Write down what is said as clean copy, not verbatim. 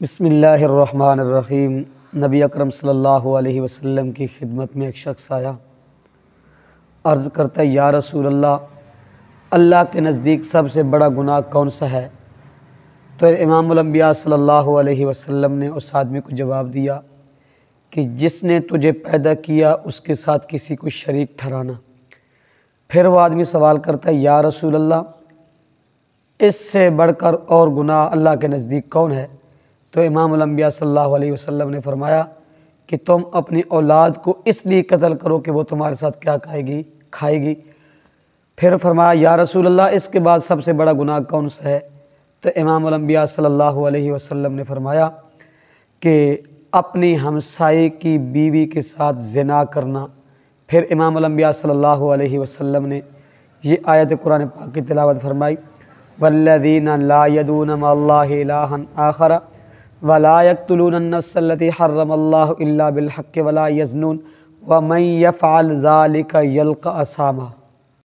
بسم اللہ الرحمن الرحیم۔ نبی اکرم صلی اللہ علیہ وسلم کی خدمت میں ایک شخص آیا، عرض کرتا ہے یا رسول اللہ، اللہ کے نزدیک سب سے بڑا گناہ کون سا ہے؟ تو امام الانبیاء صلی اللہ علیہ وسلم نے اس آدمی کو جواب دیا کہ جس نے تجھے پیدا کیا اس کے ساتھ کسی کو شریک ٹھہرانا۔ پھر وہ آدمی سوال کرتا ہے یا رسول اللہ، اس سے بڑھ کر اور گناہ اللہ کے نزدیک کون ہے؟ تو امام الانبیاء صلی اللہ علیہ وسلم نے فرمایا کہ تم اپنی اولاد کو اس لیے قتل کرو کہ وہ تمہارے ساتھ کیا کھائے گی۔ پھر فرمایا یا رسول اللہ، اس کے بعد سب سے بڑا گناہ کون سا ہے؟ تو امام الانبیاء صلی اللہ علیہ وسلم نے فرمایا کہ اپنی ہمسائے کی بیوی کے ساتھ زنا کرنا۔ پھر امام الانبیاء صلی اللہ علیہ وسلم نے یہ آیت قرآن پاک کی تلاوت فرمائی، والذین لا یدعون مع اللہ الہا آخر ولا يقتلون النفس التي حرم الله الا بالحق ولا يزنون ومن يفعل ذلك يلقى اثاما۔